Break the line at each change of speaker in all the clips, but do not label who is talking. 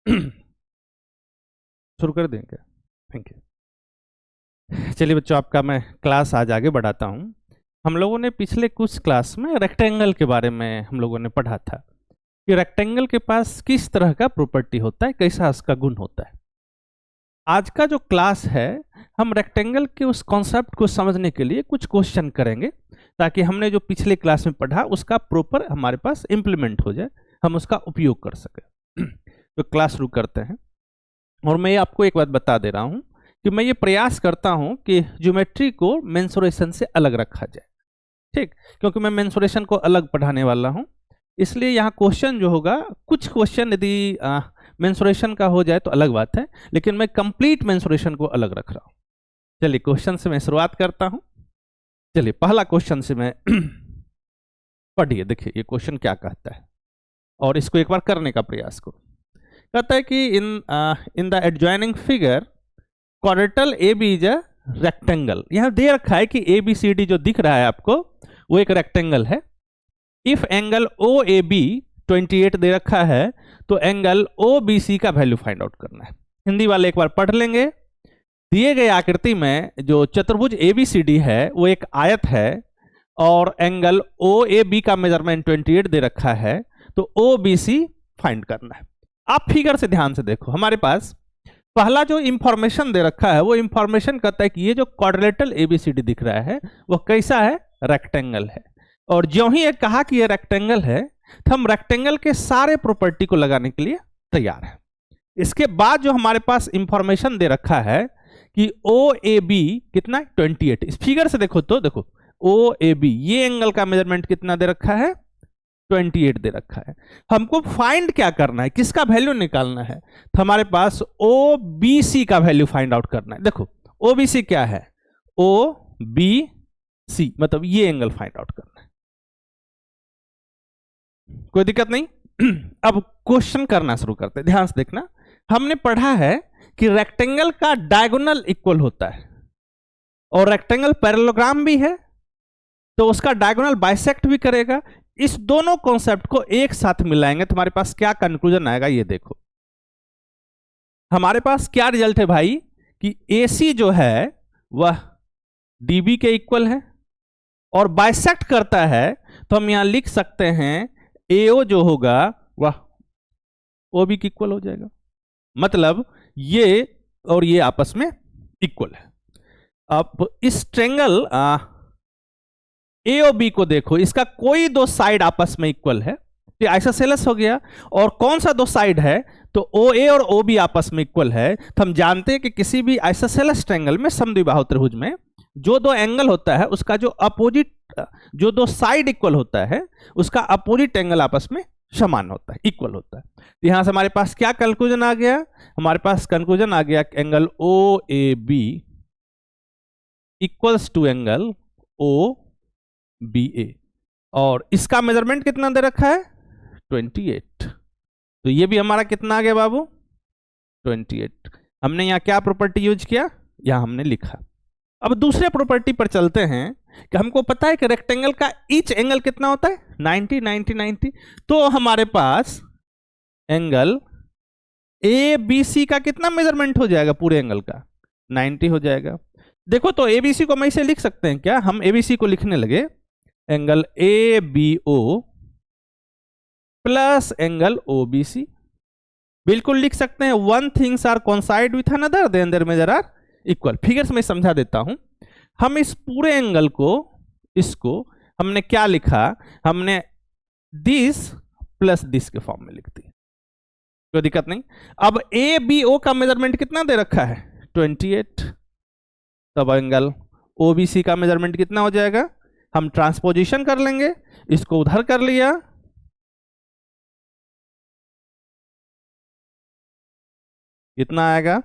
शुरू कर दें क्या? Thank you. चलिए बच्चों, आपका मैं क्लास आज आगे बढ़ाता हूँ। हम लोगों ने पिछले कुछ क्लास में रेक्टेंगल के बारे में हम लोगों ने पढ़ा था कि रेक्टेंगल के पास किस तरह का प्रॉपर्टी होता है, कैसा उसका गुण होता है। आज का जो क्लास है, हम रेक्टेंगल के उस कॉन्सेप्ट को समझने के लिए कुछ क्वेश्चन करेंगे, ताकि हमने जो पिछले क्लास में पढ़ा उसका प्रॉपर हमारे पास इम्प्लीमेंट हो जाए, हम उसका उपयोग कर सकें। तो क्लास शुरू करते हैं। और मैं आपको एक बात बता दे रहा हूं कि मैं ये प्रयास करता हूं कि ज्योमेट्री को मेंसुरेशन से अलग रखा जाए, ठीक, क्योंकि मैं मेंसुरेशन को अलग पढ़ाने वाला हूं। इसलिए यहाँ क्वेश्चन जो होगा, कुछ क्वेश्चन यदि मेंसुरेशन का हो जाए तो अलग बात है, लेकिन मैं कंप्लीट मेंसुरेशन को अलग रख रहा हूं। चलिए क्वेश्चन से मैं शुरुआत करता हूं। चलिए पहला क्वेश्चन से मैं पढ़िए, देखिए ये क्वेश्चन क्या कहता है और इसको एक बार करने का प्रयास करो। कहता है कि in the adjoining figure quadrilateral A B is a rectangle. यहां दे रखा है कि ए बी सी डी जो दिख रहा है आपको वो एक रेक्टेंगल है। If angle O A B 28 दे रखा है तो एंगल ओ बी सी का वैल्यू फाइंड आउट करना है। हिंदी वाले एक बार पढ़ लेंगे। दिए गए आकृति में जो चतुर्भुज ए बी सी डी है वो एक आयत है और एंगल ओ ए बी का मेजरमेंट 28 दे रखा है, तो ओ बी सी फाइंड करना है। आप फिगर से ध्यान से देखो, हमारे पास पहला जो इंफॉर्मेशन दे रखा है वो इंफॉर्मेशन कहता है कि ये जो क्वाड्रिलेटरल एबीसीडी दिख रहा है वो कैसा है, रेक्टेंगल है। और ज्यों ही ये कहा कि ये रेक्टेंगल है तो हम रेक्टेंगल के सारे प्रॉपर्टी को लगाने के लिए तैयार हैं। इसके बाद जो हमारे पास इंफॉर्मेशन दे रखा है कि ओ ए बी कितना 28, इस फिगर से देखो तो देखो ओ ए बी ये एंगल का मेजरमेंट कितना दे रखा है, 28 दे रखा है। हमको फाइंड क्या करना है, किसका वैल्यू निकालना है, तो हमारे पास ओ बी सी का वैल्यू फाइंड आउट करना है। देखो ओ बी सी क्या है, ओ बी सी मतलब ये एंगल फाइंड आउट करना है। कोई दिक्कत नहीं। अब क्वेश्चन करना शुरू करते हैं, ध्यान से देखना। हमने पढ़ा है कि रेक्टेंगल का डायगोनल इक्वल होता है और रेक्टेंगल पैरेललोग्राम भी है, तो उसका डायगोनल बाइसेक्ट भी करेगा। इस दोनों कॉन्सेप्ट को एक साथ मिलाएंगे तो हमारे पास क्या कंक्लूजन आएगा, ये देखो। हमारे पास क्या रिजल्ट है भाई कि AC जो है वह DB के इक्वल है और बाइसेक्ट करता है, तो हम यहां लिख सकते हैं AO जो होगा वह OB के इक्वल हो जाएगा। मतलब ये और ये आपस में इक्वल है। अब इस ट्रायंगल ए और बी को देखो, इसका कोई दो साइड आपस में इक्वल है, ये आइसोसेलेस हो गया। और कौन सा दो साइड है, तो ओ ए और ओ बी आपस में इक्वल है। तो हम जानते हैं कि किसी भी आइसोसेलेस ट्रायंगल में, समद्विबाहु त्रिभुज में जो दो एंगल होता है उसका जो अपोजिट, जो दो साइड इक्वल होता है उसका अपोजिट एंगल आपस में समान होता है, इक्वल होता है। तो यहां से हमारे पास क्या कंक्लूजन आ गया, हमारे पास कंक्लूजन आ गया angle O A B equals to angle O B A. और इसका मेजरमेंट कितना दे रखा है, 28। तो ये भी हमारा कितना आ गया बाबू, 28। हमने यहाँ क्या प्रॉपर्टी यूज किया, यहां हमने लिखा। अब दूसरे प्रॉपर्टी पर चलते हैं कि हमको पता है कि रेक्टेंगल का ईच एंगल कितना होता है, 90 90 90। तो हमारे पास एंगल ए बी सी का कितना मेजरमेंट हो जाएगा, पूरे एंगल का 90 हो जाएगा। देखो तो ए बी सी को हम ऐसे लिख सकते हैं क्या, हम ए बी सी को लिखने लगे angle A B O plus angle O B C, बिल्कुल लिख सकते हैं। One things are coincide with another then their measure are equal. Figures में समझा देता हूं। हम इस पूरे एंगल को, इसको हमने क्या लिखा, हमने दिस प्लस दिस के फॉर्म में लिख दी, कोई दिक्कत नहीं। अब ए बी ओ का मेजरमेंट कितना दे रखा है, 28। तब एंगल ओ बी सी का मेजरमेंट कितना हो जाएगा, हम ट्रांसपोजिशन कर लेंगे, इसको उधर कर लिया, कितना आएगा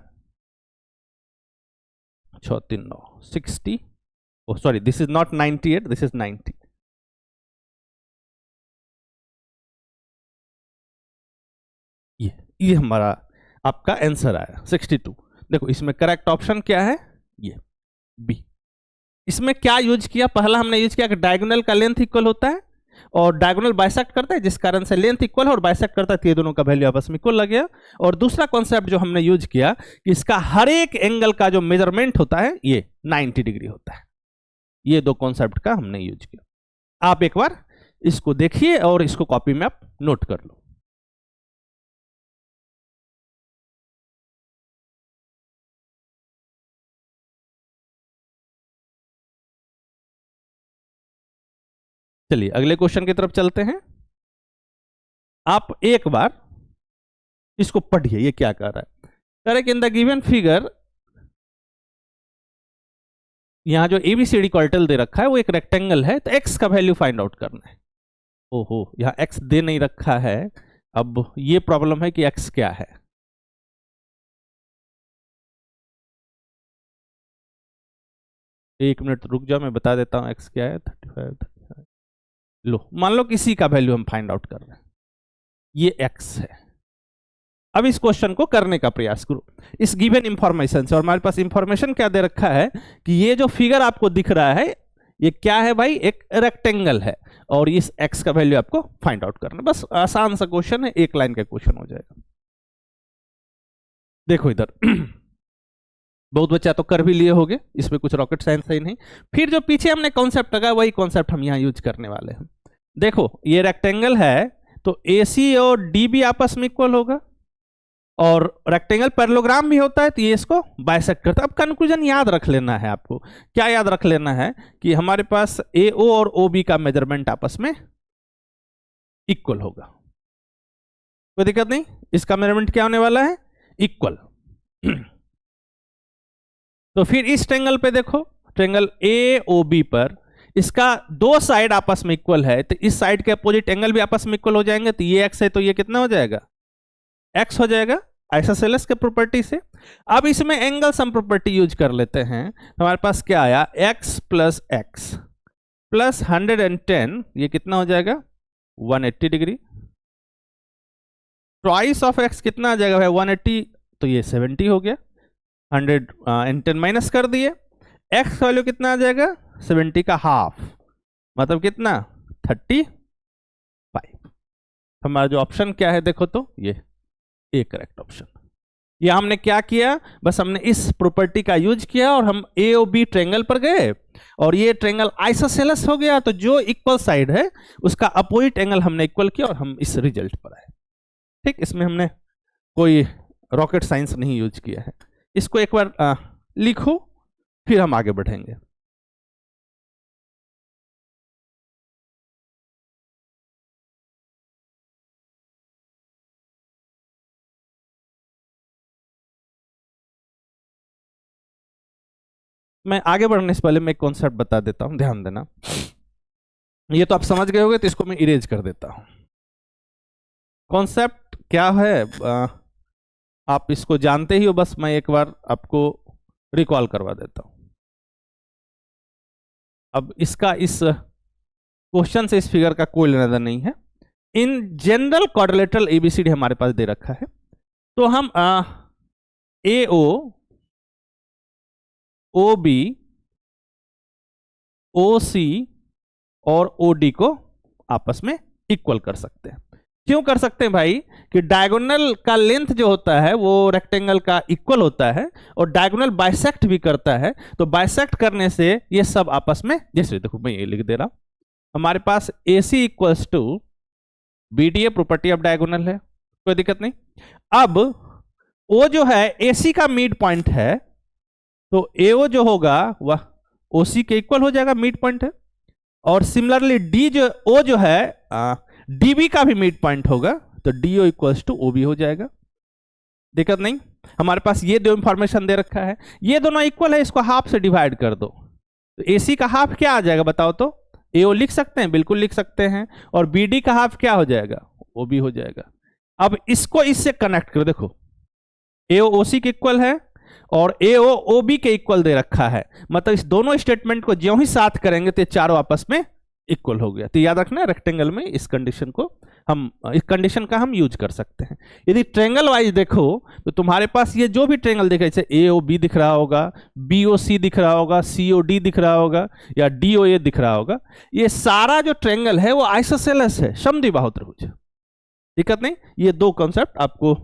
639 60। oh sorry, this is not 98, this is 90। ये हमारा आपका आंसर आया 62। देखो इसमें करेक्ट ऑप्शन क्या है, ये बी। इसमें क्या यूज किया, पहला हमने यूज किया कि डायगोनल का लेंथ इक्वल होता है, और डायगोनल बाइसेक्ट करता है, जिस कारण से लेंथ इक्वल है और बाइसेक्ट करता है, तो ये दोनों का वैल्यू आपस में इक्वल लग गया। और दूसरा कॉन्सेप्ट जो हमने यूज किया कि इसका हर एक एंगल का जो मेजरमेंट होता है ये 90 डिग्री होता है। ये दो कॉन्सेप्ट का हमने यूज किया। आप एक बार इसको देखिए और इसको कॉपी में आप नोट कर लो। चलिए अगले क्वेश्चन की तरफ चलते हैं। आप एक बार इसको पढ़िए, ये क्या कर रहा है। Correct, in the given figure, यहां जो एबीसीडी क्वार्टल दे रखा है वो एक रेक्टेंगल है, तो एक्स का वैल्यू फाइंड आउट करना है। ओहो, यहां एक्स दे नहीं रखा है। अब ये प्रॉब्लम है कि एक्स क्या है। एक मिनट रुक जाओ, मैं बता देता हूं एक्स क्या है। 35 लो, मान लो किसी का वैल्यू हम फाइंड आउट कर रहे हैं, ये एक्स है। अब इस क्वेश्चन को करने का प्रयास करो इस गिवन इंफॉर्मेशन से। और हमारे पास इंफॉर्मेशन क्या दे रखा है कि ये जो फिगर आपको दिख रहा है ये क्या है भाई, एक रेक्टेंगल है, और इस एक्स का वैल्यू आपको फाइंड आउट करना। बस आसान सा क्वेश्चन है, एक लाइन का क्वेश्चन हो जाएगा। देखो इधर बहुत बच्चा तो कर भी लिए होंगे, इसमें कुछ रॉकेट साइंस ही नहीं। फिर जो पीछे हमने कॉन्सेप्ट लगा वही कॉन्सेप्ट हम यहां यूज करने वाले हैं। देखो ये रेक्टेंगल है, तो AC और DB आपस में इक्वल होगा, और रेक्टेंगल पैरेललोग्राम भी होता है, तो ये इसको बाइसेक्ट करता है। अब कंक्लूजन याद रख लेना है आपको। क्या याद रख लेना है कि हमारे पास AO और OB का मेजरमेंट आपस में इक्वल होगा, कोई दिक्कत नहीं। इसका मेजरमेंट क्या होने वाला है, इक्वल। तो फिर इस ट्रेंगल पे देखो, ट्रेंगल AOB पर इसका दो साइड आपस में इक्वल है, तो इस साइड के अपोजिट एंगल भी आपस में इक्वल हो जाएंगे। तो ये x है, तो ये कितना हो जाएगा, x हो जाएगा आइसोसेलेस के प्रॉपर्टी से। अब इसमें एंगल सम प्रॉपर्टी यूज कर लेते हैं। हमारे पास क्या आया, x प्लस एक्स प्लस 110, ये कितना हो जाएगा 180 डिग्री। ट्वाइस ऑफ x कितना आ जाएगा भाई 180, तो ये 70 हो गया। 110 माइनस कर दिए, x वैल्यू कितना आ जाएगा 70 का हाफ, मतलब कितना 35। हमारा जो ऑप्शन क्या है देखो, तो ये एक करेक्ट ऑप्शन। ये हमने क्या किया, बस हमने इस प्रॉपर्टी का यूज किया और हम AOB ट्रेंगल पर गए, और ये ट्रेंगल आइसोसेलेस हो गया, तो जो इक्वल साइड है उसका अपोजिट एंगल हमने इक्वल किया और हम इस रिजल्ट पर आए। ठीक, इसमें हमने कोई रॉकेट साइंस नहीं यूज किया है। इसको एक बार लिखो, फिर हम आगे बढ़ेंगे। मैं आगे बढ़ने से पहले मैं एक कॉन्सेप्ट बता देता हूं, ध्यान देना। ये तो आप समझ गए होंगे, तो इसको मैं इरेज कर देता हूं। कॉन्सेप्ट क्या है आप इसको जानते ही हो, बस मैं एक बार आपको रिकॉल करवा देता हूं। अब इसका इस क्वेश्चन से इस फिगर का कोई लेना देना नहीं है। इन जनरल क्वाड्रिलेटरल ABCD हमारे पास दे रखा है, तो हम AO OB OC और OD को आपस में इक्वल कर सकते हैं। क्यों कर सकते हैं भाई, कि डायगोनल का लेंथ जो होता है वो रेक्टेंगल का इक्वल होता है, और डायगोनल बाइसेक्ट भी करता है। तो बाइसेक्ट करने से ये सब आपस में, जैसे देखो मैं ये लिख दे रहा हूं, हमारे पास AC equals to BDA, property of diagonal है, कोई दिक्कत नहीं। अब O जो है AC का मिड पॉइंट है, तो AO जो होगा वह OC के इक्वल हो जाएगा, मिड पॉइंट है। और सिमिलरली O जो है DB का भी मिड पॉइंट होगा, तो DO इक्वल्स टू OB हो जाएगा, दिक्कत नहीं। हमारे पास ये दो इंफॉर्मेशन दे रखा है, ये दोनों इक्वल है, इसको हाफ से डिवाइड कर दो, तो AC का हाफ क्या आ जाएगा बताओ तो, AO लिख सकते हैं, बिल्कुल लिख सकते हैं। और BD का हाफ क्या हो जाएगा, OB हो जाएगा। अब इसको इससे कनेक्ट करो, देखो AO OC के इक्वल है और AO OB के इक्वल दे रखा है, मतलब इस दोनों स्टेटमेंट को ज्यों ही साथ करेंगे तो चारों आपस में इक्वल हो गया। तो याद रखना रेक्टेंगल में इस कंडीशन को इस कंडीशन का हम यूज कर सकते हैं। यदि ट्रेंगल वाइज देखो तो तुम्हारे पास ये जो भी ट्रेंगल दिख रहा है, जैसे ए ओ बी दिख रहा होगा, बी ओ सी दिख रहा होगा, सी ओ डी दिख रहा होगा, या डी ओ ए दिख रहा होगा, ये सारा जो ट्रेंगल है वो आइसोसेलेस है, समद्विबाहु त्रिभुज है। दिक्कत नहीं। ये दो कॉन्सेप्ट आपको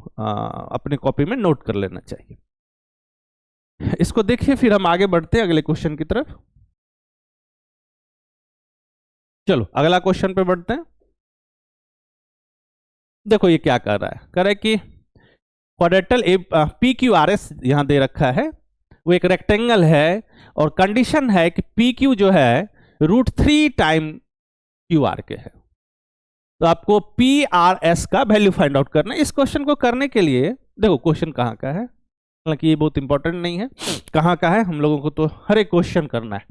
अपने कॉपी में नोट कर लेना चाहिए। इसको देखिए, फिर हम आगे बढ़ते हैं अगले क्वेश्चन की तरफ। चलो अगला क्वेश्चन पे बढ़ते हैं। देखो ये क्या कर रहा है, कह रहा है कि quadrilateral A P Q R S यहां दे रखा है, वो एक रेक्टेंगल है और कंडीशन है कि पी क्यू जो है √3 टाइम क्यू आर के है। तो आपको पी आर एस का वैल्यू फाइंड आउट करना है। इस क्वेश्चन को करने के लिए देखो क्वेश्चन कहाँ का है, हालांकि ये बहुत इंपॉर्टेंट नहीं है कहाँ का है, हम लोगों को तो हर एक क्वेश्चन करना है।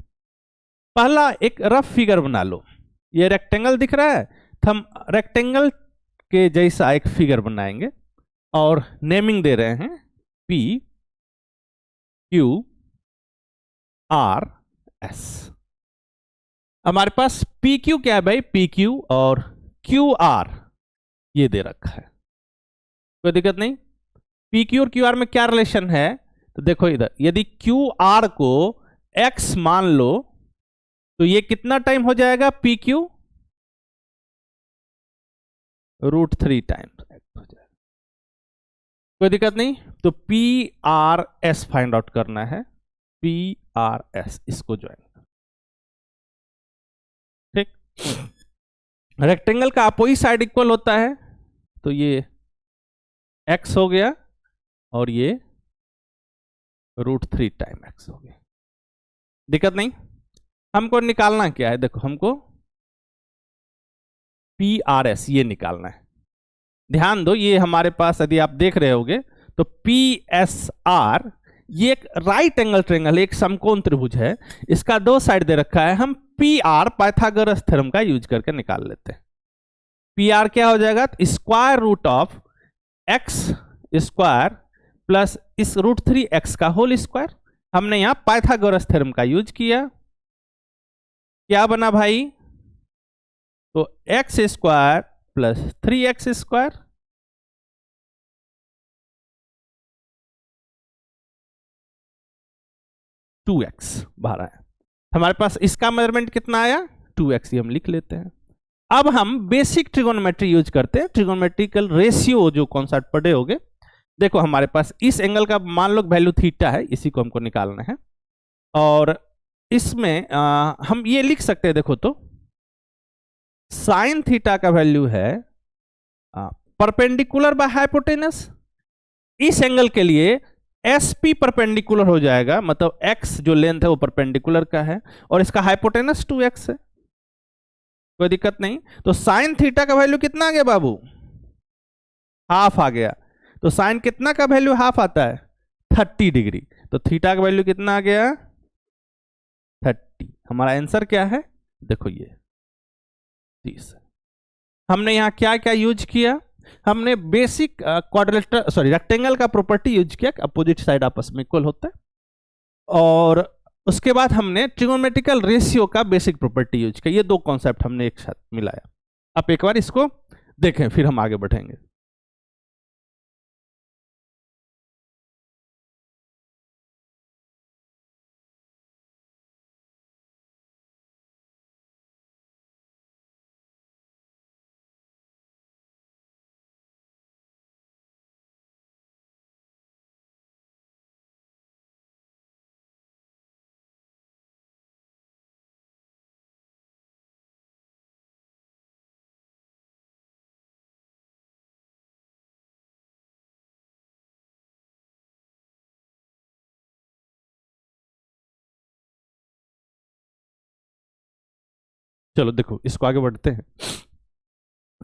पहला एक रफ फिगर बना लो। ये रेक्टेंगल दिख रहा है, तो हम रेक्टेंगल के जैसा एक फिगर बनाएंगे और नेमिंग दे रहे हैं पी क्यू आर एस। हमारे पास पी क्यू क्या है भाई, पी क्यू और क्यू आर ये दे रखा है, कोई दिक्कत नहीं। पी क्यू और क्यू आर में क्या रिलेशन है, तो देखो इधर यदि क्यू आर को एक्स मान लो तो ये कितना टाइम हो जाएगा, पी क्यू √3 टाइम्स हो जाएगा, कोई दिक्कत नहीं। तो P R S find out करना है, पी आर एस इसको ज्वाइन, ठीक। रेक्टेंगल का अपोजिट साइड इक्वल होता है, तो ये x हो गया और ये √3 टाइम x हो गया, दिक्कत नहीं। हमको निकालना क्या है, देखो हमको पी आर एस ये निकालना है। ध्यान दो, ये हमारे पास यदि आप देख रहे होगे तो पी एस आर ये एक राइट एंगल ट्रेंगल, एक समकोण त्रिभुज है, इसका दो साइड दे रखा है। हम पी आर पाइथागोरस थ्योरम का यूज करके निकाल लेते हैं। पी आर क्या हो जाएगा, square root of x square plus इस √3x का होल स्क्वायर। हमने यहां पाइथागोरस थ्योरम का यूज किया, क्या बना भाई, तो x square plus 3x square (2x) बाहर आया। हमारे पास इसका मेजरमेंट कितना आया, 2x, ये हम लिख लेते हैं। अब हम बेसिक ट्रिगोनोमेट्री यूज करते हैं, ट्रिगोनोमेट्रिकल रेशियो जो कॉन्सेप्ट पढ़े होगे। देखो हमारे पास इस एंगल का मान लो वैल्यू थीटा है, इसी को हमको निकालना है, और इसमें हम ये लिख सकते हैं, देखो तो साइन थीटा का वैल्यू है परपेंडिकुलर बाय हाइपोटेनस। इस एंगल के लिए एस पी परपेंडिकुलर हो जाएगा, मतलब एक्स जो लेंथ है वो परपेंडिकुलर का है और इसका हाइपोटेनस 2x है, कोई दिक्कत नहीं। तो साइन थीटा का वैल्यू कितना आ गया बाबू, हाफ आ गया। तो साइन कितना का वैल्यू हाफ आता है, 30 डिग्री। तो थीटा का वैल्यू कितना आ गया, 30। हमारा आंसर क्या है, देखो ये 30। हमने यहां क्या क्या यूज किया, हमने बेसिक क्वाड्रिलेटरल सॉरी रेक्टेंगल का प्रॉपर्टी यूज किया, अपोजिट साइड आपस में इक्वल होता है, और उसके बाद हमने ट्रिगोनोमेट्रिकल रेशियो का बेसिक प्रॉपर्टी यूज किया। ये दो कॉन्सेप्ट हमने एक साथ मिलाया। आप एक बार इसको देखें, फिर हम आगे बढ़ेंगे। चलो देखो इसको आगे बढ़ते हैं।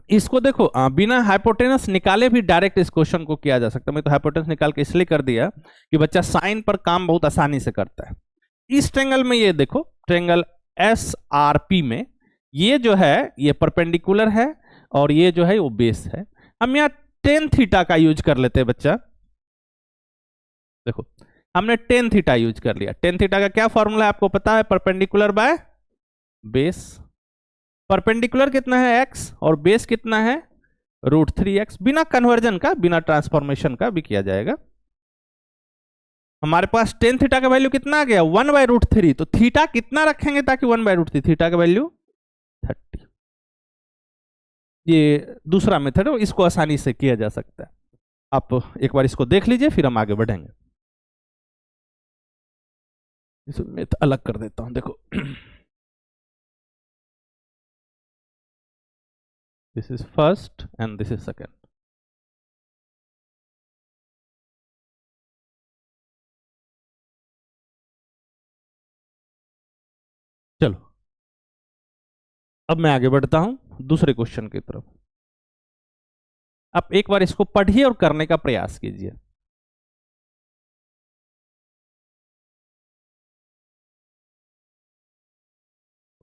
इसको देखो बिना हाइपोटेनस निकाले भी डायरेक्ट इस क्वेश्चन को किया जा सकता है। मैं तो हाइपोटेनस निकाल के इसलिए कर दिया कि बच्चा साइन पर काम बहुत आसानी से करता है। इस ट्रेंगल में ये देखो, ट्रेंगल एस आर पी में ये जो है ये परपेंडिकुलर है और ये जो है वो बेस है। हम यहाँ टेन थीटा का यूज कर लेते हैं बच्चा। देखो हमने टेन थीटा यूज कर लिया। टेन थीटा का क्या फॉर्मूला है आपको पता है, परपेंडिकुलर बाय बेस। परपेंडिकुलर कितना है x और बेस कितना है √3x। बिना कन्वर्जन का, बिना ट्रांसफॉर्मेशन का भी किया जाएगा। हमारे पास टेन थीटा का वैल्यू कितना आ गया 1/√3। तो थीटा कितना रखेंगे ताकि 1/√3, थीटा का वैल्यू 30। ये दूसरा मेथड है, इसको आसानी से किया जा सकता है। आप एक बार इसको देख लीजिए, फिर हम आगे बढ़ेंगे। इसे मैं अलग कर देता हूं, देखो this is first and this is second. चलो अब मैं आगे बढ़ता हूं दूसरे क्वेश्चन की तरफ। आप एक बार इसको पढ़िए और करने का प्रयास कीजिए।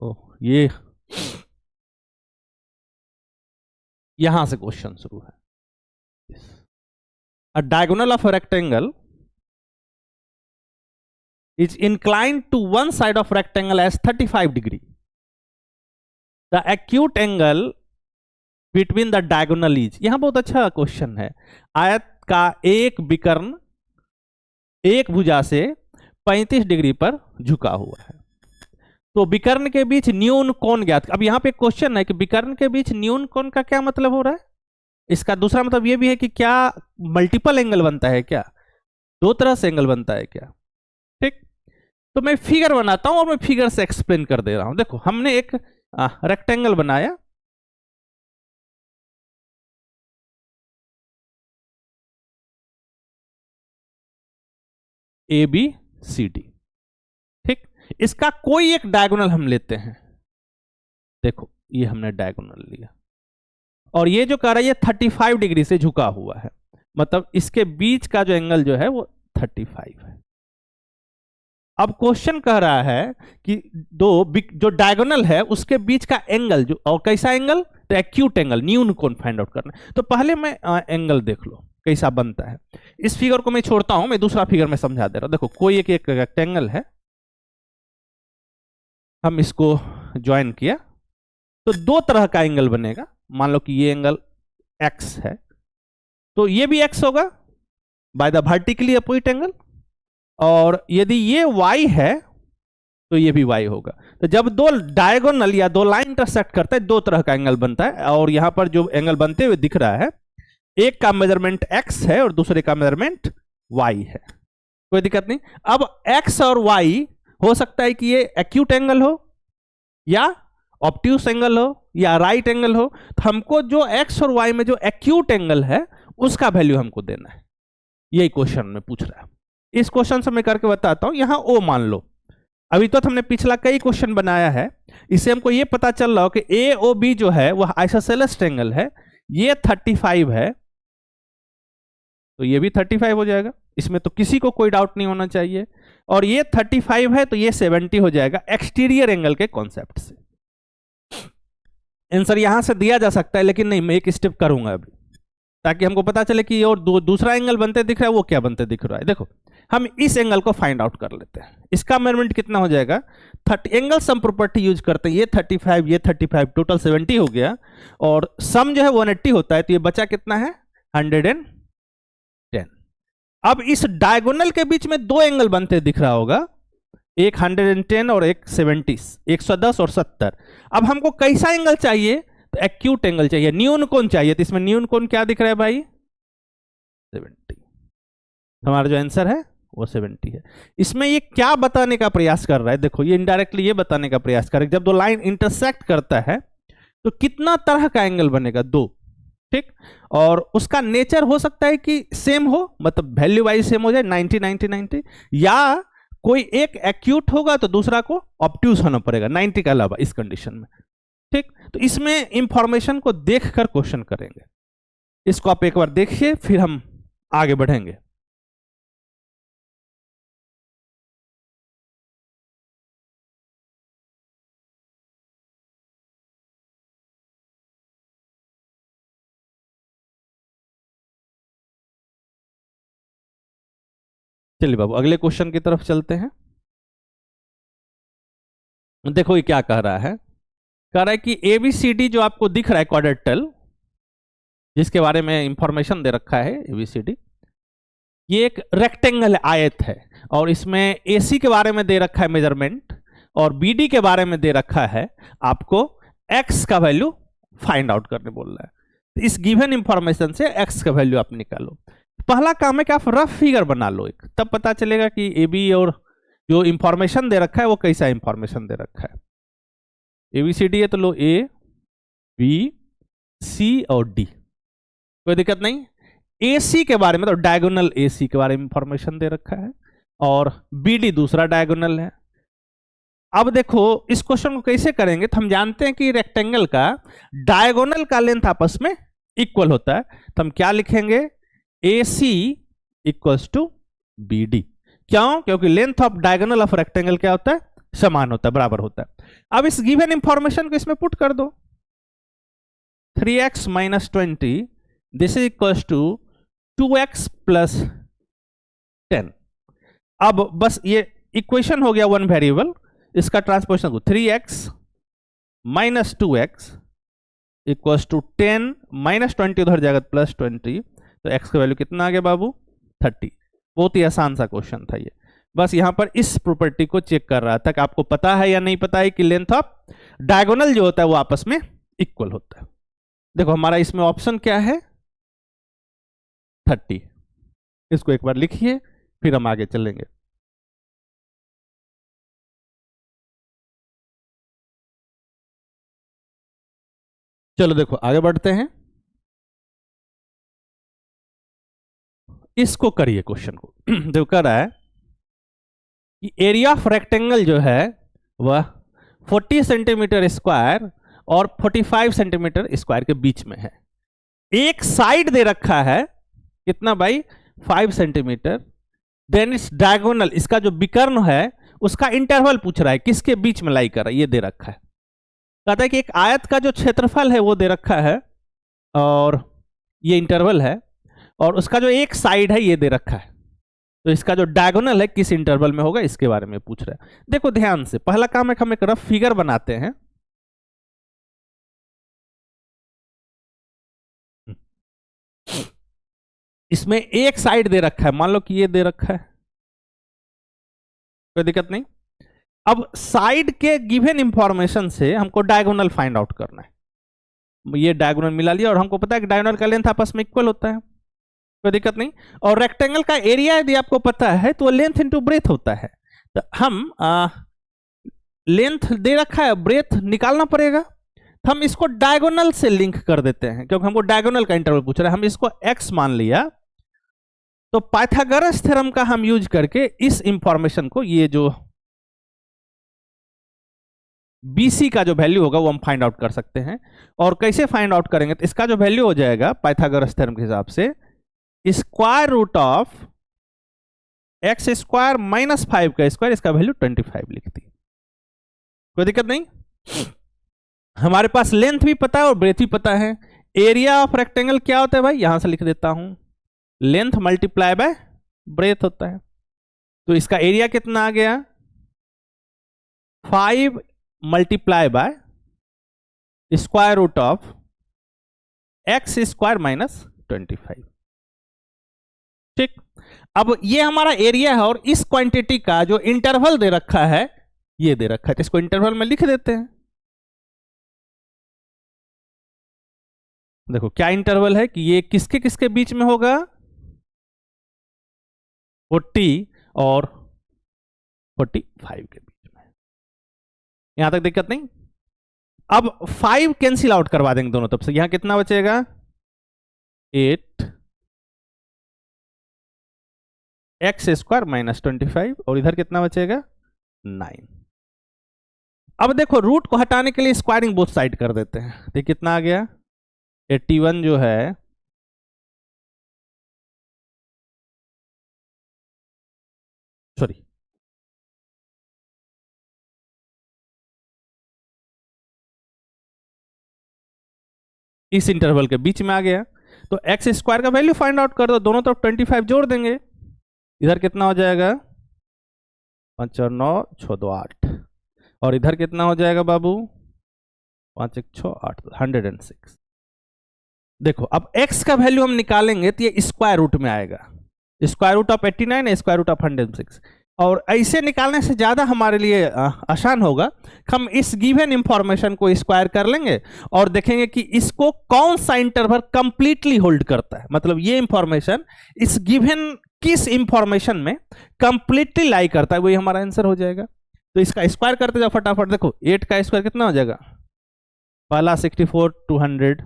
ओह, ये यहां से क्वेश्चन शुरू है। A diagonal of a rectangle is inclined to one side of rectangle as 35 degree. The acute angle between the diagonal is, यहां बहुत अच्छा क्वेश्चन है। आयत का एक विकर्ण एक भुजा से 35 डिग्री पर झुका हुआ है, तो विकर्ण के बीच न्यून कोण ज्ञात। अब यहां पे क्वेश्चन है कि विकर्ण के बीच न्यून कोण का क्या मतलब हो रहा है। इसका दूसरा मतलब यह भी है कि क्या मल्टीपल एंगल बनता है, क्या दो तरह से एंगल बनता है क्या। ठीक, तो मैं फिगर बनाता हूं और मैं फिगर से एक्सप्लेन कर दे रहा हूं। देखो हमने एक रेक्टेंगल बनाया, ABCD। ठीक, इसका कोई एक डायगोनल हम लेते हैं। देखो ये हमने डायगोनल लिया और ये जो कह रहा है ये 35 डिग्री से झुका हुआ है, मतलब इसके बीच का जो एंगल जो है वो 35 है। अब क्वेश्चन कह रहा है कि जो डायगोनल है उसके बीच का एंगल जो, और कैसा एंगल, तो एक्यूट एंगल, न्यून कोण फाइंड आउट करना है। तो पहले मैं एंगल देख लो कैसा बनता है। इस फिगर को मैं छोड़ता हूं, मैं दूसरा फिगर में समझा दे रहा हूं। देखो कोई एक रेक्टेंगल है, हम इसको ज्वाइन किया तो दो तरह का एंगल बनेगा। मान लो कि ये एंगल x है तो ये भी x होगा by the vertically opposite angle, और यदि ये y है तो ये भी y होगा। तो जब दो डायगोनल या दो लाइन इंटरसेक्ट करता है दो तरह का एंगल बनता है, और यहां पर जो एंगल बनते हुए दिख रहा है एक का मेजरमेंट x है और दूसरे का मेजरमेंट y है, कोई दिक्कत नहीं। अब x और y हो सकता है कि ये एक्यूट एंगल हो या ऑब्ट्यूस एंगल हो या राइट एंगल हो। तो हमको जो x और y में जो एक्यूट एंगल है उसका वैल्यू हमको देना है, यही क्वेश्चन में पूछ रहा है। इस क्वेश्चन से मैं करके बताता हूं। यहां O मान लो, अभी तो हमने पिछला कई क्वेश्चन बनाया है, इससे हमको यह पता चल रहा हो कि AOB जो है वह आइसोसेलेस ट्रायंगल है, ये 35 है तो ये भी 35 हो जाएगा, इसमें तो किसी को कोई डाउट नहीं होना चाहिए। और ये 35 है तो ये 70 हो जाएगा एक्सटीरियर एंगल के कॉन्सेप्ट से। आंसर यहां से दिया जा सकता है, लेकिन नहीं, मैं एक स्टेप करूंगा अभी ताकि हमको पता चले कि और दूसरा एंगल बनते दिख रहा है वो क्या बनते दिख रहा है। देखो हम इस एंगल को फाइंड आउट कर लेते हैं। इसका मेजरमेंट कितना हो जाएगा 30, एंगल सम प्रॉपर्टी यूज करते हैं। ये 35 ये 35, टोटल 70 हो गया, और सम जो है 180 होता है, तो ये बचा कितना है 110। अब इस डायगोनल के बीच में दो एंगल बनते दिख रहा होगा, एक 110 और एक 70, 110 और 70। अब हमको कैसा एंगल चाहिए, तो एक्यूट एंगल चाहिए, न्यून कोण चाहिए। तो इसमें न्यून कोण क्या दिख रहा है भाई 70। हमारा जो आंसर है वो 70 है। इसमें ये क्या बताने का प्रयास कर रहा है, देखो ये इनडायरेक्टली ये बताने का प्रयास कर रहा है जब दो लाइन इंटरसेक्ट करता है तो कितना तरह का एंगल बनेगा, दो। ठीक, और उसका नेचर हो सकता है कि सेम हो, मतलब वैल्यू वाइज सेम हो जाए 90 90 90, या कोई एक एक्यूट होगा तो दूसरा को ऑब्ट्यूस होना पड़ेगा 90 के अलावा इस कंडीशन में। ठीक, तो इसमें इंफॉर्मेशन को देखकर क्वेश्चन करेंगे। इसको आप एक बार देखिए फिर हम आगे बढ़ेंगे। चलिए बाबू अगले क्वेश्चन की तरफ चलते हैं। देखो ये क्या कह रहा है, कह रहा है कि ABCD जो आपको दिख रहा है क्वाड्रेंटल, जिसके बारे में इंफॉर्मेशन दे रखा है ABCD, ये एक रेक्टेंगल आयत है और इसमें AC के बारे में दे रखा है मेजरमेंट और BD के बारे में दे रखा है आपको X का वैल्यू फाइंड आउट करने बोल रहा है। तो इस गिवन इंफॉर्मेशन से X का वैल्यू आप निकालो। पहला काम है कि आप रफ फिगर बना लो एक, तब पता चलेगा कि AB और जो इंफॉर्मेशन दे रखा है वो कैसा इंफॉर्मेशन दे रखा है। ABCD है तो लो A B C और D, कोई दिक्कत नहीं। AC के बारे में तो डायगोनल AC के बारे में इंफॉर्मेशन दे रखा है और BD दूसरा डायगोनल है। अब देखो इस क्वेश्चन को कैसे करेंगे, तो हम जानते हैं कि रेक्टेंगल का डायगोनल का लेंथ आपस में इक्वल होता है, तो हम क्या लिखेंगे, AC इक्वल्स टू BD। क्यों? क्योंकि length of diagonal of rectangle क्या होता है, समान होता है, बराबर होता है। अब इस गिवन इंफॉर्मेशन को इसमें पुट कर दो, 3x minus 20 this is equals to 2x plus 10। अब बस ये इक्वेशन हो गया वन वेरिएबल, इसका ट्रांसपोजिशन को 3x minus 2x equals to 10 minus 20 उधर जाएगा प्लस 20, तो x का वैल्यू कितना आ गया बाबू, 30। बहुत ही आसान सा क्वेश्चन था ये, बस यहां पर इस प्रॉपर्टी को चेक कर रहा था कि आपको पता है या नहीं पता है कि लेंथ ऑफ डायगोनल जो होता है वो आपस में इक्वल होता है। देखो हमारा इसमें ऑप्शन क्या है, 30। इसको एक बार लिखिए फिर हम आगे चलेंगे। चलो देखो आगे बढ़ते हैं, इसको करिए क्वेश्चन को। जो कर रहा है कि एरिया ऑफ रेक्टेंगल जो है वह 40 सेंटीमीटर स्क्वायर और 45 सेंटीमीटर स्क्वायर के बीच में है। एक साइड दे रखा है कितना भाई, 5 सेंटीमीटर। देन इस डायगोनल, इसका जो विकर्ण है उसका इंटरवल पूछ रहा है, किसके बीच में लाई कर रहा है, ये दे रखा है। कहता है कि एक आयत का जो क्षेत्रफल है वो दे रखा है और ये इंटरवल है, और उसका जो एक साइड है ये दे रखा है, तो इसका जो डायगोनल है किस इंटरवल में होगा इसके बारे में पूछ रहा है। देखो ध्यान से, पहला काम है हम एक रफ फिगर बनाते हैं। इसमें एक साइड दे रखा है, मान लो कि ये दे रखा है, कोई दिक्कत नहीं। अब साइड के गिवन इंफॉर्मेशन से हमको डायगोनल फाइंड आउट करना है। ये डायगोनल मिला लिया और हमको पता है कि डायगोनल का लेंथ आपस में इक्वल होता है, कोई दिक्कत नहीं। और रेक्टेंगल का एरिया यदि आपको पता है तो लेंथ इंटू ब्रेथ होता है, तो हम लेंथ दे रखा है, ब्रेथ निकालना पड़ेगा, तो हम इसको डायगोनल से लिंक कर देते हैं क्योंकि हमको डायगोनल का इंटरवल पूछ रहा है। हम इसको x मान लिया, तो पाइथागोरस थ्योरम का हम यूज करके इस इंफॉर्मेशन को, ये जो BC का जो वैल्यू होगा वो हम फाइंड आउट कर सकते हैं। और कैसे फाइंड आउट करेंगे, तो इसका जो वैल्यू हो जाएगा पाइथागोरस थ्योरम के हिसाब से square root of x square minus 5 का स्क्वायर, इसका वैल्यू 25 लिखती है, कोई दिक्कत नहीं। हमारे पास लेंथ भी पता है और ब्रेथ भी पता है। एरिया ऑफ रेक्टेंगल क्या होता है भाई, यहां से लिख देता हूं, लेंथ मल्टीप्लाई बाय ब्रेथ होता है। तो इसका एरिया कितना आ गया, 5 multiply by square root of x square minus 25। ठीक, अब ये हमारा एरिया है और इस क्वांटिटी का जो इंटरवल दे रखा है ये दे रखा है, तो इसको इंटरवल में लिख देते हैं। देखो क्या इंटरवल है कि ये किसके किसके बीच में होगा, 40 और 45 के बीच में। यहां तक दिक्कत नहीं। अब 5 कैंसिल आउट करवा देंगे दोनों तरफ से, यहां कितना बचेगा, 8 एक्स स्क्वायर माइनस 25 और इधर कितना बचेगा, 9। अब देखो रूट को हटाने के लिए स्क्वायरिंग बोथ साइड कर देते हैं, तो कितना आ गया, 81 जो है सॉरी इस इंटरवल के बीच में आ गया। तो एक्स स्क्वायर का वैल्यू फाइंड आउट कर दो, दोनों तरफ 25 जोड़ देंगे, इधर कितना हो जाएगा, 5 और 9 6 2 8, और इधर कितना हो जाएगा बाबू, 5 1 6 8 106। देखो अब x का वैल्यू हम निकालेंगे तो ये स्क्वायर रूट में आएगा, स्क्वायर रूट ऑफ 89 है स्क्वायर रूट ऑफ 106, और ऐसे निकालने से ज़्यादा हमारे लिए आसान होगा। हम इस गिवन इंफॉर्मेशन को स्क्वायर कर लेंगे और देखेंगे कि इसको कौन सा इंटरवल कंप्लीटली होल्ड करता है, मतलब ये इंफॉर्मेशन इस गिवन किस इंफॉर्मेशन में कंप्लीटली लाई करता है, वही हमारा आंसर हो जाएगा। तो इसका स्क्वायर करते जाओ फटाफट। देखो 8 का स्क्वायर कितना हो जाएगा, पहला 64 200,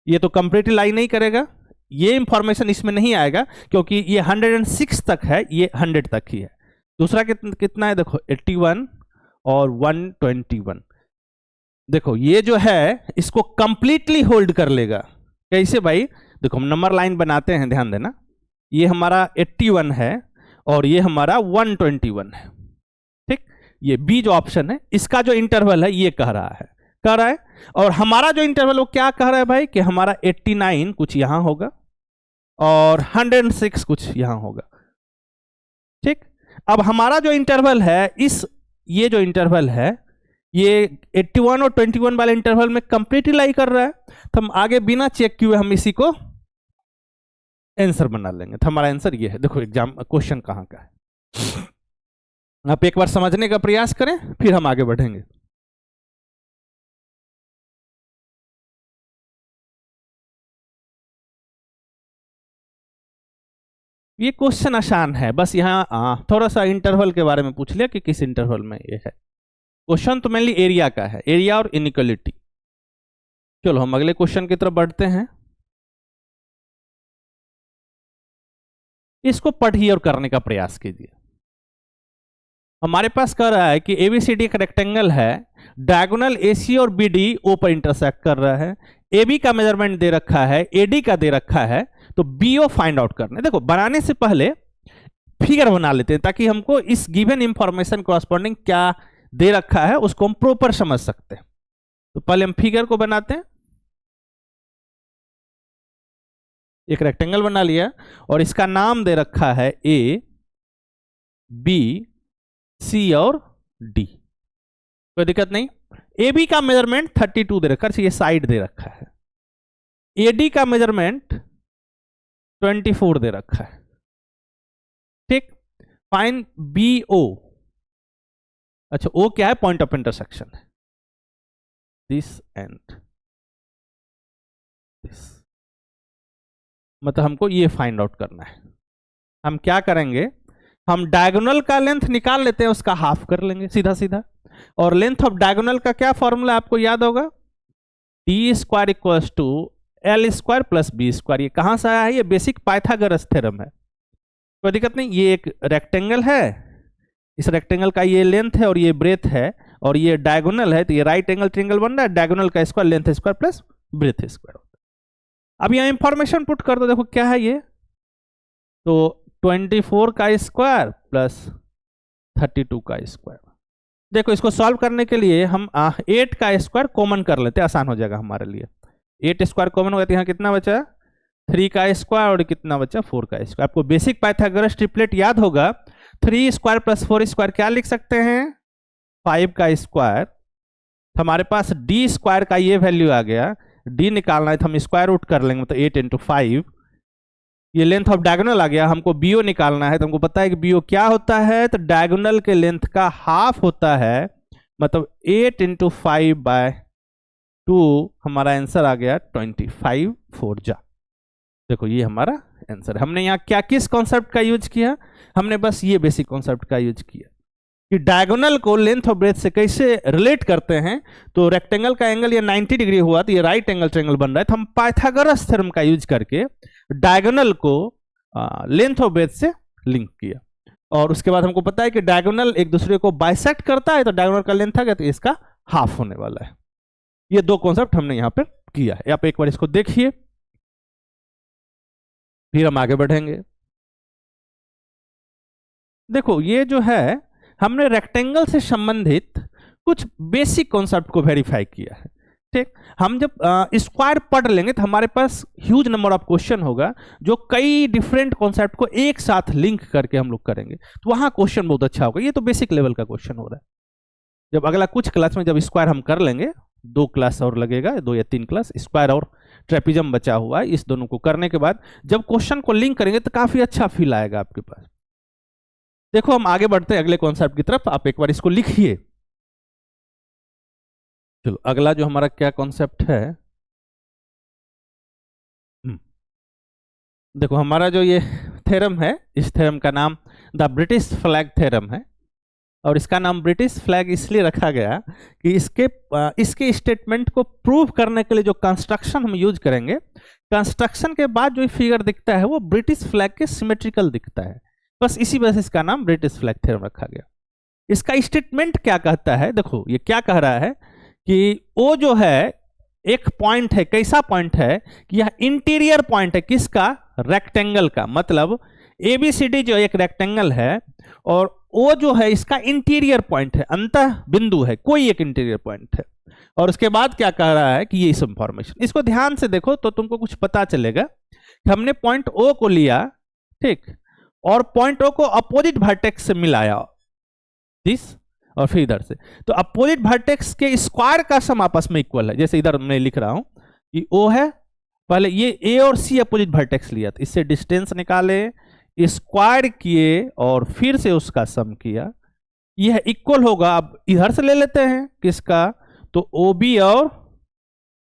ये तो कंप्लीटली लाई नहीं करेगा, ये इंफॉर्मेशन इसमें नहीं आएगा क्योंकि ये 106 तक है, ये 100 तक ही है। दूसरा कितना है, देखो 81 और 121। देखो ये जो है इसको कंप्लीटली होल्ड कर लेगा। कैसे भाई, देखो हम नंबर लाइन बनाते हैं, ध्यान देना, ये हमारा 81 है और ये हमारा 121 है, ठीक। ये बी जो ऑप्शन है इसका जो इंटरवल है ये कह रहा है और हमारा जो इंटरवल वो क्या कह रहा है भाई कि हमारा 89 कुछ यहां होगा और 106 कुछ यहां होगा, ठीक। अब हमारा जो इंटरवल है ये जो इंटरवल है ये 81 और 21 वाले इंटरवल में कंप्लीटली लाई कर रहा है, तो हम आगे बिना चेक किए हम इसी को आंसर बना लेंगे। तो हमारा आंसर ये है। देखो एग्जाम क्वेश्चन कहां का है, आप एक बार समझने का प्रयास करें फिर हम आगे बढ़ेंगे। ये क्वेश्चन आसान है, बस यहाँ थोड़ा सा इंटरवल के बारे में पूछ लिया कि किस इंटरवल में ये है। क्वेश्चन तो मेनली एरिया का है, एरिया और इनइक्वालिटी। चलो हम अगले क्वेश्चन की तरफ बढ़ते हैं। इसको पढ़िए और करने का प्रयास कीजिए। हमारे पास कह रहा है कि एबीसीडी एक रेक्टेंगल है, डायगोनल एसी और बीडी ओ पर इंटरसेक्ट कर रहा है, एबी का मेजरमेंट दे रखा है, एडी का दे रखा है, तो बीओ फाइंड आउट करना है। देखो बनाने से पहले फिगर बना लेते हैं ताकि हमको इस गिवन इंफॉर्मेशन कॉरस्पॉन्डिंग क्या दे रखा है उसको हम प्रॉपर समझ सकते हैं। तो पहले हम फिगर को बनाते हैं। एक रेक्टेंगल बना लिया और इसका नाम दे रखा है ए बी सी और डी, कोई दिक्कत नहीं। ए बी का मेजरमेंट 32 दे रखा है, ये साइड दे रखा है। ए डी का मेजरमेंट 24 दे रखा है, ठीक। फाइन बी ओ, अच्छा ओ क्या है, पॉइंट ऑफ इंटरसेक्शन है, दिस एंड दिस, मतलब हमको ये फाइंड आउट करना है। हम क्या करेंगे, हम डायगोनल का लेंथ निकाल लेते हैं, उसका हाफ कर लेंगे सीधा सीधा। और लेंथ ऑफ डायगोनल का क्या फॉर्मूला आपको याद होगा, D square equals to L square plus B square. ये कहां से आया है, ये बेसिक पाइथागोरस थ्योरम है, कोई दिक्कत नहीं। ये एक रेक्टेंगल है, इस रेक्टेंगल का ये लेंथ है और ये ब्रेथ है और ये डायगोनल है, तो ये राइट एंगल ट्रायंगल बन रहा है। डायगोनल का square length square plus breadth square. अब यहाँ इंफॉर्मेशन पुट कर दो, देखो क्या है ये, तो 24 का स्क्वायर प्लस 32 का स्क्वायर। देखो इसको सॉल्व करने के लिए हम 8 का स्क्वायर कॉमन कर लेते हैं, आसान हो जाएगा हमारे लिए। 8 स्क्वायर कॉमन हो गया तो यहाँ कितना बचा, 3 का स्क्वायर और कितना बचा 4 का स्क्वायर। आपको बेसिक पाइथागोरस ट्रिपलेट याद होगा, 3 स्क्वायर प्लस 4 स्क्वायर क्या लिख सकते हैं, 5 का स्क्वायर। हमारे पास डी स्क्वायर का ये वैल्यू आ गया, डी निकालना है तो हम स्क्वायर रूट कर लेंगे, तो 8 इंटू 5। ये लेंथ ऑफ डायगोनल आ गया, हमको बीओ निकालना है, तो हमको पता है कि बीओ क्या होता है, तो डायगोनल के लेंथ का हाफ होता है, मतलब 8 इंटू 5/2। हमारा आंसर आ गया 25 4 जा। देखो ये हमारा आंसर है। हमने यहाँ क्या किस कॉन्सेप्ट का यूज किया, हमने बस ये बेसिक कॉन्सेप्ट का यूज किया कि डायगोनल को लेंथ और ब्रेथ से कैसे रिलेट करते हैं। तो रेक्टेंगल का एंगल ये 90 डिग्री हुआ तो ये राइट एंगल ट्रायंगल बन रहा है, तो हम पाइथागोरस थ्योरम का यूज करके डायगोनल को लेंथ और ब्रेथ से लिंक किया। और उसके बाद हमको पता है कि डायगोनल एक दूसरे को बाइसेक्ट करता है, तो डायगोनल का लेंथ आ गया तो इसका हाफ होने वाला है। ये दो कॉन्सेप्ट हमने यहाँ पे किया है। आप एक बार इसको देखिए फिर हम आगे बढ़ेंगे। देखो ये जो है हमने रेक्टेंगल से संबंधित कुछ बेसिक कॉन्सेप्ट को वेरीफाई किया है, ठीक। हम जब स्क्वायर पढ़ लेंगे तो हमारे पास ह्यूज नंबर ऑफ क्वेश्चन होगा जो कई डिफरेंट कॉन्सेप्ट को एक साथ लिंक करके हम लोग करेंगे, तो वहां क्वेश्चन बहुत अच्छा होगा। ये तो बेसिक लेवल का क्वेश्चन हो रहा है। जब अगला कुछ क्लास में जब स्क्वायर हम कर लेंगे 2 क्लास और लगेगा, 2 या 3 क्लास। स्क्वायर और ट्रेपिजम बचा हुआ है। इस दोनों को करने के बाद जब क्वेश्चन को लिंक करेंगे तो काफी अच्छा फील आएगा आपके पास। देखो हम आगे बढ़ते हैं अगले कॉन्सेप्ट की तरफ। आप एक बार इसको लिखिए। चलो अगला जो हमारा क्या कॉन्सेप्ट है, देखो हमारा जो ये थ्योरम है, इस थ्योरम का नाम द ब्रिटिश फ्लैग थ्योरम है। और इसका नाम ब्रिटिश फ्लैग इसलिए रखा गया कि इसके स्टेटमेंट को प्रूव करने के लिए जो कंस्ट्रक्शन हम यूज करेंगे, कंस्ट्रक्शन के बाद जो फिगर दिखता है वो ब्रिटिश फ्लैग के सिमेट्रिकल दिखता है। बस इसी वजह से इसका नाम ब्रिटिश फ्लैग थ्योरम रखा गया। इसका स्टेटमेंट क्या कहता है, देखो ये क्या कह रहा है कि वो जो है एक पॉइंट है, कैसा पॉइंट है कि यह इंटीरियर पॉइंट है, किसका, रेक्टेंगल का। मतलब एबीसीडी जो एक रेक्टेंगल है और वो जो है इसका इंटीरियर पॉइंट है, अंतः बिंदु है, कोई एक इंटीरियर पॉइंट है। और उसके बाद क्या कह रहा है कि ये इस इंफॉर्मेशन, इसको ध्यान से देखो तो तुमको कुछ पता चलेगा कि हमने पॉइंट ओ को लिया, ठीक, और पॉइंट ओ को अपोजिट वर्टेक्स से मिलाया, दिस, और फिर इधर से, तो अपोजिट वर्टेक्स के स्क्वायर का सम आपस में इक्वल है। जैसे इधर मैं लिख रहा हूं कि ओ है, पहले ये ए और सी अपोजिट वर्टेक्स लिया, तो इससे डिस्टेंस निकाले, स्क्वायर किए और फिर से उसका सम किया, यह इक्वल होगा। अब इधर से ले लेते हैं किसका, तो ओ बी और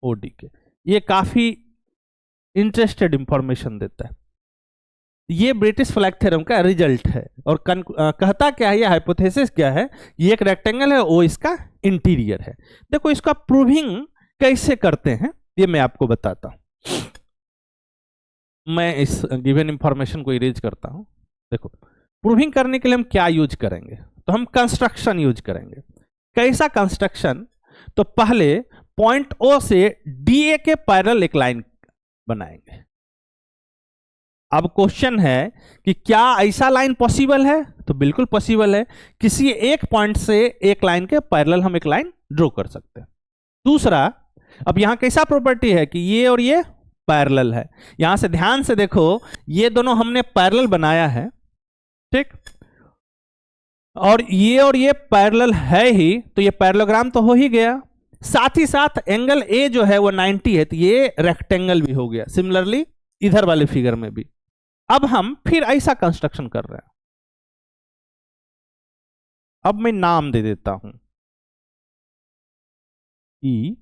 ओ डी के। ये काफी इंटरेस्टेड इंफॉर्मेशन देता है। ये ब्रिटिश फ्लैग थ्योरम का रिजल्ट है। और कहता क्या है, ये हाइपोथेसिस क्या है, ये एक रेक्टेंगल है, वो इसका इंटीरियर है। देखो इसका प्रूविंग कैसे करते हैं ये मैं आपको बताता हूं। मैं इस गिवन इंफॉर्मेशन को इरेज करता हूं। देखो प्रूविंग करने के लिए हम क्या यूज करेंगे, तो हम कंस्ट्रक्शन यूज करेंगे। कैसा कंस्ट्रक्शन, तो पहले पॉइंट ओ से डीए के पैरेलल एक लाइन बनाएंगे। अब क्वेश्चन है कि क्या ऐसा लाइन पॉसिबल है, तो बिल्कुल पॉसिबल है। किसी एक पॉइंट से एक लाइन के पैरेलल हम एक लाइन ड्रॉ कर सकते हैं। दूसरा, अब यहां कैसा प्रॉपर्टी है कि ये और ये पैरेलल है। यहां से ध्यान से देखो, ये दोनों हमने पैरेलल बनाया है, ठीक, और ये पैरेलल है ही, तो ये पैरेललोग्राम तो हो ही गया। साथ ही साथ एंगल ए जो है वो 90 है, तो ये रेक्टेंगल भी हो गया। सिमिलरली इधर वाले फिगर में भी। अब हम फिर ऐसा कंस्ट्रक्शन कर रहे हैं। अब मैं नाम दे देता हूं ई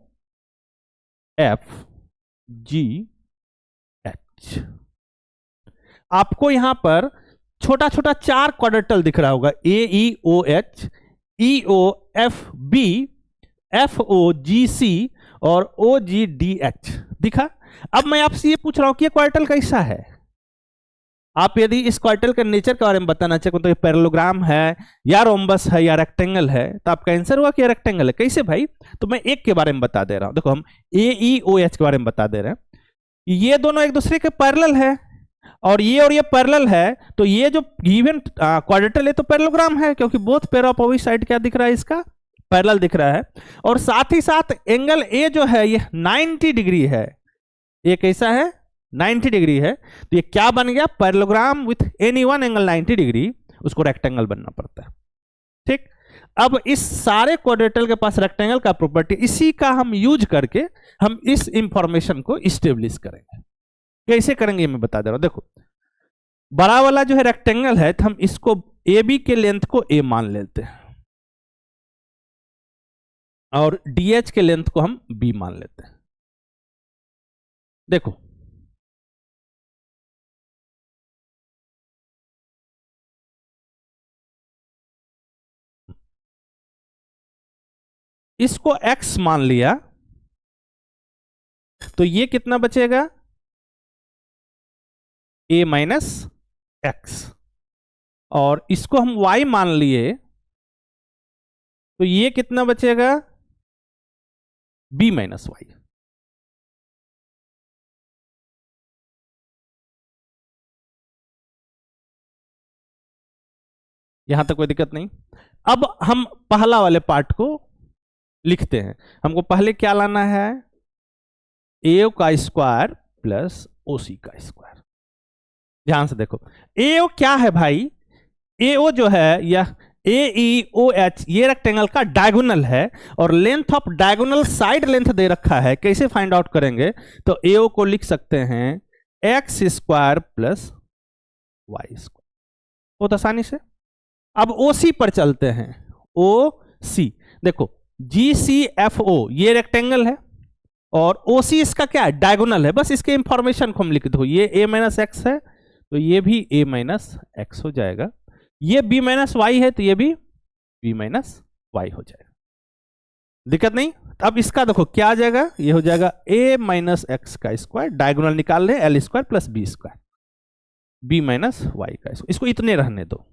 एफ जी एच। आपको यहां पर छोटा छोटा 4 क्वाड्रेंटल दिख रहा होगा, A E O H, E O F B, F O G C और ओ जी डी एच दिखा। अब मैं आपसे ये पूछ रहा हूं कि ये क्वाड्रेंटल कैसा है। आप यदि इस क्वाड्रेंटल के नेचर के बारे में बताना चाहते तो ये पैरेललोग्राम है या रोम्बस है या रेक्टेंगल है, तो आपका आंसर हुआ कि रेक्टेंगल है। कैसे भाई, तो मैं एक के बारे में बता दे रहा हूं। देखो हम ए ई ओ एच के बारे में बता दे रहे हैं। ये दोनों एक दूसरे के पैरेलल है और ये पैरेलल है, तो ये जो गिवन क्वाड्रेंटल है तो पैरेललोग्राम है, क्योंकि both pair of opposite side क्या दिख रहा है, इसका पैरेलल दिख रहा है। और साथ ही साथ एंगल ए जो है ये 90 डिग्री है। ये कैसा है, 90 डिग्री है, तो ये क्या बन गया, parallelogram with any one angle 90 degree, उसको रेक्टेंगल बनना पड़ता है, ठीक। अब इस सारे क्वाड्रेंटल के पास रेक्टेंगल का प्रॉपर्टी, इसी का हम यूज करके हम इस इंफॉर्मेशन को इस्टेब्लिश करेंगे। कैसे करेंगे मैं बता दे रहा हूं। देखो बड़ा वाला जो है रेक्टेंगल है, तो हम इसको ए बी के लेंथ को ए मान लेते हैं और डीएच के लेंथ को हम बी मान लेते हैं। देखो इसको x मान लिया, तो ये कितना बचेगा, a माइनस एक्स, और इसको हम y मान लिए, तो ये कितना बचेगा, b माइनस वाई। यहां तक कोई दिक्कत नहीं। अब हम पहला वाले पार्ट को लिखते हैं। हमको पहले क्या लाना है, ए का स्क्वायर प्लस ओ सी का स्क्वायर। ध्यान से देखो, ए क्या है भाई, ए जो है यह AEOH ये रेक्टेंगल का डायगोनल है और length of diagonal side length दे रखा है। कैसे फाइंड आउट करेंगे? तो AO को लिख सकते हैं x square plus y square, बहुत आसानी से। अब OC पर चलते हैं। OC देखो, GCFO ये रेक्टेंगल है और OC इसका क्या है? डायगोनल है। बस इसके इंफॉर्मेशन को हम लिख दो, ये A माइनस एक्स है तो ये भी A माइनस एक्स हो जाएगा, ये B माइनस वाई है तो ये भी B माइनस वाई हो जाएगा। दिक्कत नहीं। अब इसका देखो क्या आ जाएगा, ये हो जाएगा A माइनस एक्स का स्क्वायर, डायगोनल निकाल रहे L square plus B square, B minus y का स्क्वायर। इसको इतने रहने दो।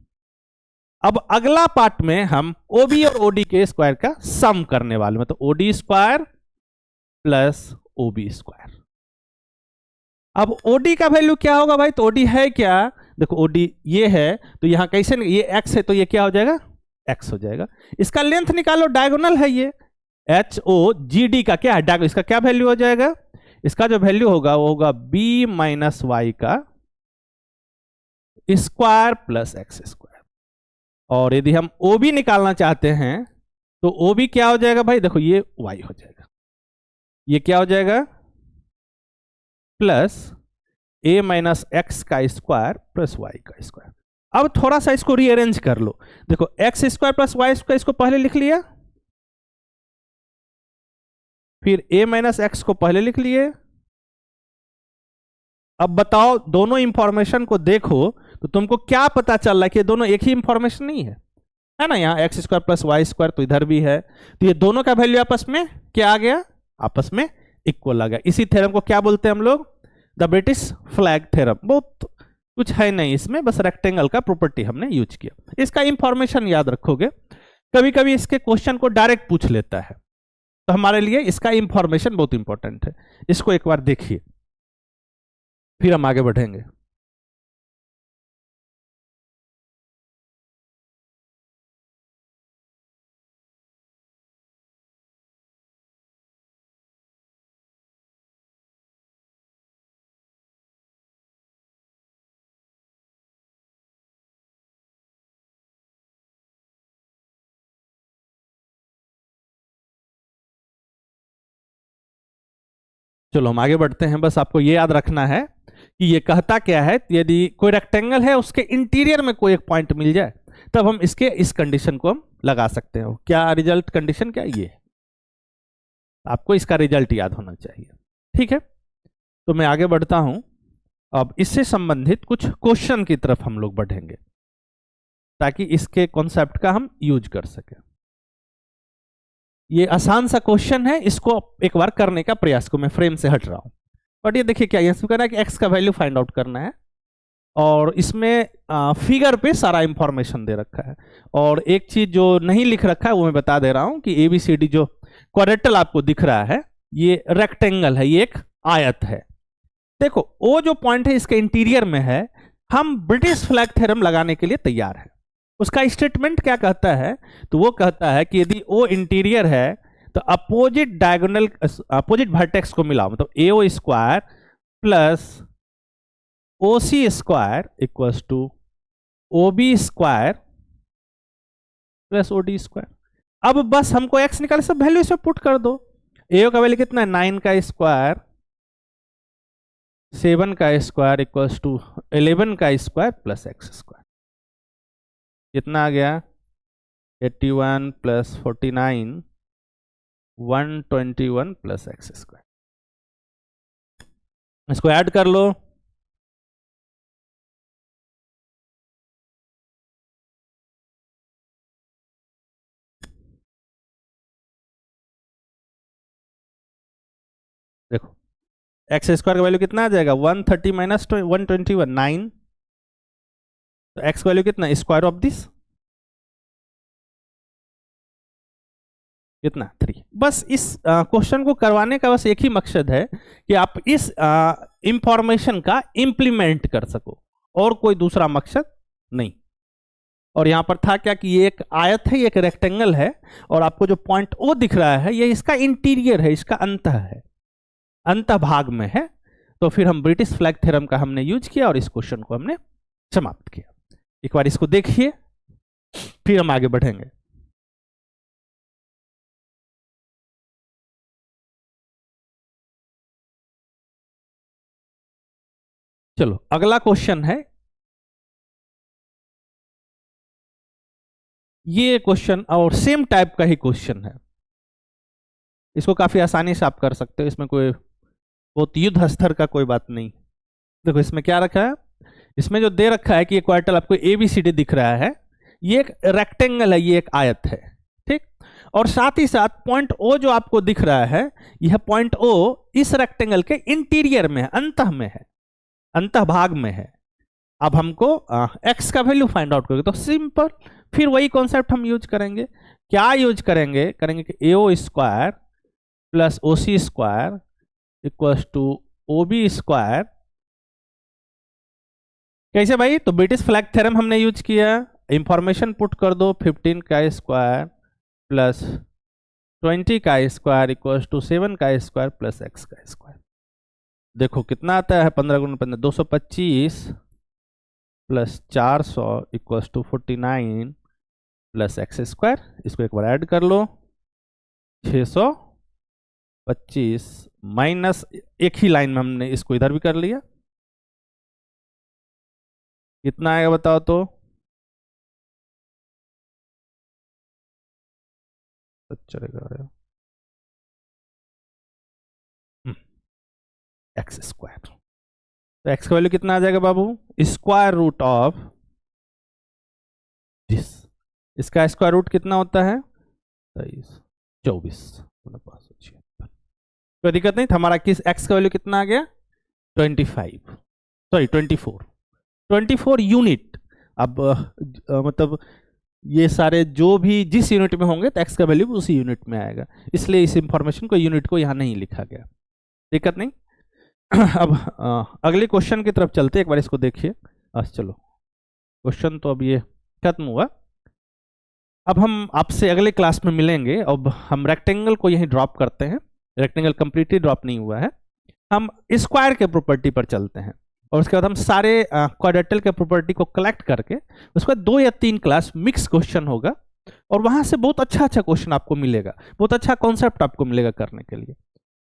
अब अगला पार्ट में हम OB और OD के स्क्वायर का सम करने वाले हैं, तो OD square plus OB square. अब OD का वैल्यू क्या होगा भाई? तो OD है क्या? देखो OD ये है तो यहां कैसे, ये x है तो ये क्या हो जाएगा? x हो जाएगा। इसका लेंथ निकालो, डायगोनल है ये। HOGD का क्या है? डायगोनल। इसका क्या वैल्यू हो जाएगा? इसका जो वैल्यू होगा वो होगा B माइनस वाई का स्क्वायर प्लस एक्स स्क्वायर। और यदि हम OB निकालना चाहते हैं तो OB क्या हो जाएगा भाई? देखो ये y हो जाएगा, ये क्या हो जाएगा? प्लस A माइनस एक्स का स्क्वायर प्लस वाई का स्क्वायर। अब थोड़ा सा इसको रीअरेंज कर लो। देखो x square plus y square इसको पहले लिख लिया, फिर A माइनस एक्स को पहले लिख लिए। अब बताओ दोनों इंफॉर्मेशन को देखो तो तुमको क्या पता चल रहा है कि दोनों एक ही इंफॉर्मेशन नहीं है ना? यहाँ x square plus y square तो इधर भी है, तो ये दोनों का वैल्यू आपस में क्या आ गया? आपस में इक्वल आ गया। इसी थ्योरम को क्या बोलते हैं हम लोग? The British flag theorem. बहुत कुछ है नहीं इसमें, बस रेक्टेंगल का प्रॉपर्टी हमने यूज किया। इसका इंफॉर्मेशन याद रखोगे, कभी कभी इसके क्वेश्चन को डायरेक्ट पूछ लेता है, तो हमारे लिए इसका इंफॉर्मेशन बहुत इंपॉर्टेंट है। इसको एक बार देखिए, फिर हम आगे बढ़ेंगे। चलो हम आगे बढ़ते हैं। बस आपको ये याद रखना है कि ये कहता क्या है, यदि कोई रेक्टेंगल है उसके इंटीरियर में कोई एक पॉइंट मिल जाए तब हम इसके इस कंडीशन को हम लगा सकते हैं। क्या रिजल्ट कंडीशन क्या? ये आपको इसका रिजल्ट याद होना चाहिए। ठीक है, तो मैं आगे बढ़ता हूं। अब इससे संबंधित कुछ क्वेश्चन की तरफ हम लोग बढ़ेंगे ताकि इसके कॉन्सेप्ट का हम यूज कर सकें। ये आसान सा क्वेश्चन है, इसको एक बार करने का प्रयास को, मैं फ्रेम से हट रहा हूं। बट ये देखिए क्या यह कहना है कि एक्स का वैल्यू फाइंड आउट करना है और इसमें फिगर पे सारा इंफॉर्मेशन दे रखा है। और एक चीज जो नहीं लिख रखा है वो मैं बता दे रहा हूं कि ABCD जो क्वाड्रेटल आपको दिख रहा है ये रेक्टेंगल है, ये एक आयत है। देखो वो जो पॉइंट है इसके इंटीरियर में है, हम ब्रिटिश फ्लैग थ्योरम लगाने के लिए तैयार है। उसका स्टेटमेंट क्या कहता है? तो वो कहता है कि यदि वो इंटीरियर है तो अपोजिट डायगोनल अपोजिट वर्टेक्स को मिलाओ, मतलब AO square plus OC square equals to OB square plus OD square. अब बस हमको x निकाले, सब वैल्यू इसमें पुट कर दो। AO का वैल्यू कितना है? 9 का स्क्वायर, 7 का स्क्वायर इक्वल्स टू 11 का स्क्वायर प्लस एक्स स्क्वायर। कितना आ गया? 81 प्लस 49 121 प्लस एक्स स्क्वायर। इसको ऐड कर लो। देखो एक्स स्क्वायर का वैल्यू कितना आ जाएगा? 130 माइनस 121 9। तो एक्स वैल्यू कितना? स्क्वायर ऑफ दिस कितना? 3। बस इस क्वेश्चन को करवाने का बस एक ही मकसद है कि आप इस इंफॉर्मेशन का इंप्लीमेंट कर सको, और कोई दूसरा मकसद नहीं। और यहां पर था क्या कि ये एक आयत है, ये एक रेक्टेंगल है, और आपको जो पॉइंट ओ दिख रहा है ये इसका इंटीरियर है, इसका अंतः है, अंतः भाग में है। तो फिर हम ब्रिटिश फ्लैग थ्योरम का हमने यूज किया और इस क्वेश्चन को हमने समाप्त किया। एक बार इसको देखिए, फिर हम आगे बढ़ेंगे। चलो अगला क्वेश्चन है, ये क्वेश्चन और सेम टाइप का ही क्वेश्चन है। इसको काफी आसानी से आप कर सकते हो, इसमें कोई बहुत युद्ध स्तर का कोई बात नहीं। देखो इसमें क्या रखा है, इसमें जो दे रखा है कि ये क्वार्टल आपको ABCD दिख रहा है, ये एक रेक्टेंगल है, ये एक आयत है, ठीक। और साथ ही साथ पॉइंट O जो आपको दिख रहा है, यह पॉइंट O इस रेक्टेंगल के इंटीरियर में है, अंतः में है, अंतः भाग में है। अब हमको x का वैल्यू फाइंड आउट करेंगे, तो सिंपल फिर वही कॉन्सेप्ट हम यूज करेंगे। क्या यूज करेंगे, करेंगे कि AO square plus OC square equals to OB square. कैसे भाई, तो ब्रिटिश फ्लैग थ्योरम हमने यूज किया, इंफॉर्मेशन पुट कर दो, 15 का स्क्वायर प्लस 20 का स्क्वायर इक्वल्स टू 7 का स्क्वायर प्लस x का स्क्वायर। देखो कितना आता है, 15 गुना 15 225 plus 400 equals to 49 plus x square. इसको एक बार ऐड कर लो, 625 माइनस, एक ही लाइन में हमने इसको इधर भी कर लिया, कितना आएगा बताओ तो, चलेगा एक्स स्क्वायर। तो एक्स का वैल्यू कितना आ जाएगा बाबू, स्क्वायर रूट ऑफ दिस, इसका स्क्वायर रूट कितना होता है 23 24, कोई दिक्कत नहीं, हमारा किस एक्स का वैल्यू कितना आ गया 24 यूनिट। अब मतलब ये सारे जो भी जिस यूनिट में होंगे तो एक्स का वैल्यू उसी यूनिट में आएगा, इसलिए इस इंफॉर्मेशन को यूनिट को यहां नहीं लिखा गया, दिक्कत नहीं। अब अगले क्वेश्चन की तरफ चलते, एक बार इसको देखिए। चलो क्वेश्चन तो अब ये खत्म हुआ, अब हम आपसे अगले क्लास में मिलेंगे। अब हम रेक्टेंगल को यहीं ड्रॉप करते हैं, रेक्टेंगल कंप्लीटली ड्रॉप नहीं हुआ है, हम स्क्वायर के प्रॉपर्टी पर चलते हैं, और उसके बाद हम सारे क्वाड्रेटल के प्रॉपर्टी को कलेक्ट करके उसके बाद 2 या 3 क्लास मिक्स क्वेश्चन होगा, और वहां से बहुत अच्छा क्वेश्चन आपको मिलेगा, बहुत अच्छा कॉन्सेप्ट आपको मिलेगा करने के लिए।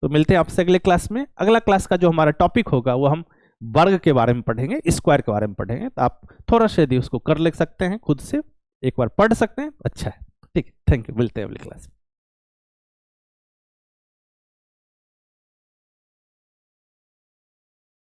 तो मिलते हैं आपसे अगले क्लास में। अगला क्लास का जो हमारा टॉपिक होगा वो हम वर्ग के बारे में पढ़ेंगे, स्क्वायर के बारे में पढ़ेंगे, तो आप थोड़ा सा यदि उसको कर ले सकते हैं खुद से, एक बार पढ़ सकते हैं, अच्छा है, ठीक है, थैंक यू, मिलते हैं अगली क्लास में।